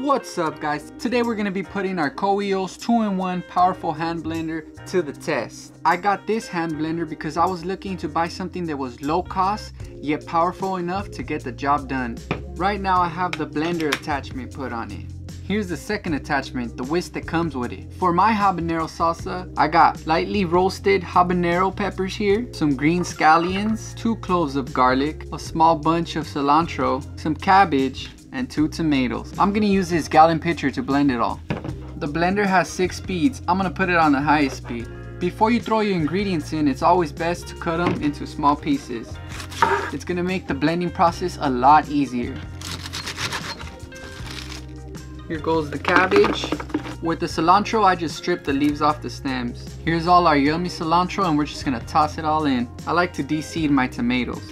What's up guys? Today we're going to be putting our KOIOS 2-in-1 powerful hand blender to the test. I got this hand blender because I was looking to buy something that was low cost yet powerful enough to get the job done. Right now I have the blender attachment put on it. Here's the second attachment, the whisk that comes with it. For my habanero salsa, I got lightly roasted habanero peppers here, some green scallions, 2 cloves of garlic, a small bunch of cilantro, some cabbage, and 2 tomatoes. I'm gonna use this gallon pitcher to blend it all. The blender has 6 speeds. I'm gonna put it on the highest speed. Before you throw your ingredients in, it's always best to cut them into small pieces. It's gonna make the blending process a lot easier. Here goes the cabbage. With the cilantro, I just stripped the leaves off the stems. Here's all our yummy cilantro and we're just gonna toss it all in. I like to de-seed my tomatoes.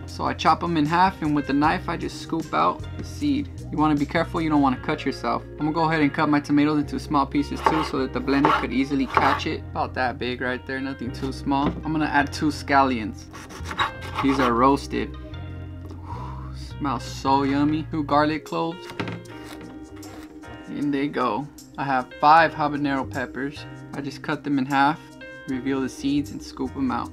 So I chop them in half and with the knife I just scoop out the seed. You want to be careful, you don't want to cut yourself. I'm gonna go ahead and cut my tomatoes into small pieces too so that the blender could easily catch it. About that big right there, nothing too small. I'm gonna add 2 scallions. These are roasted. Smells so yummy. 2 garlic cloves. In they go. I have 5 habanero peppers. I just cut them in half, reveal the seeds and scoop them out.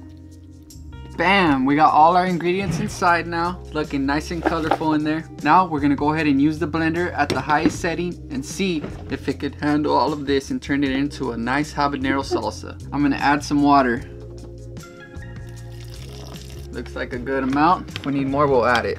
Bam! We got all our ingredients inside now. It's looking nice and colorful in there. Now we're gonna go ahead and use the blender at the highest setting and see if it could handle all of this and turn it into a nice habanero salsa. I'm gonna add some water. Looks like a good amount. If we need more, we'll add it.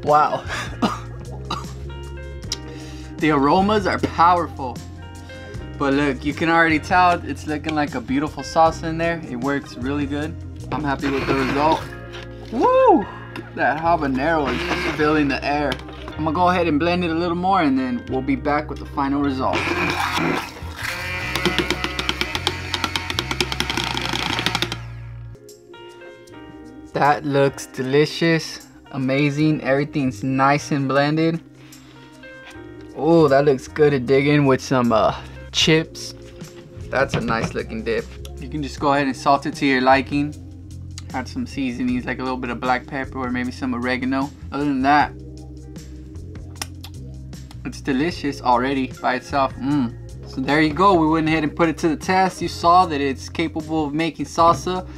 Wow. The aromas are powerful. But look, you can already tell it's looking like a beautiful sauce in there. It works really good. I'm happy with the result. Woo! That habanero is just filling the air. I'm gonna go ahead and blend it a little more and then we'll be back with the final result. That looks delicious. Amazing. Everything's nice and blended. Oh, that looks good to dig in with some chips. That's a nice looking dip. You can just go ahead and salt it to your liking. Add some seasonings like a little bit of black pepper or maybe some oregano. Other than that, it's delicious already by itself. So there you go. We went ahead and put it to the test. You saw that it's capable of making salsa.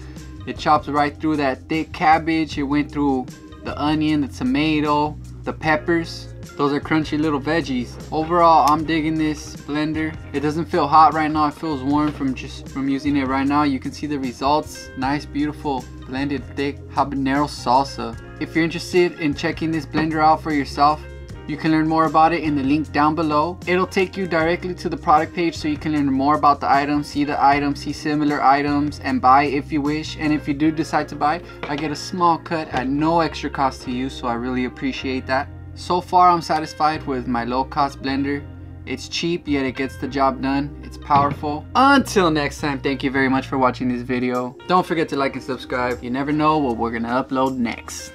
It chops right through that thick cabbage. It went through the onion, the tomato, the peppers. Those are crunchy little veggies. Overall, I'm digging this blender. It doesn't feel hot right now. It feels warm from using it right now. You can see the results. Nice, beautiful, blended, thick habanero salsa. If you're interested in checking this blender out for yourself, you can learn more about it in the link down below. It'll take you directly to the product page so you can learn more about the items, see similar items, and buy if you wish. And if you do decide to buy, I get a small cut at no extra cost to you, so I really appreciate that. So far, I'm satisfied with my low-cost blender. It's cheap, yet it gets the job done. It's powerful. Until next time, thank you very much for watching this video. Don't forget to like and subscribe. You never know what we're gonna upload next.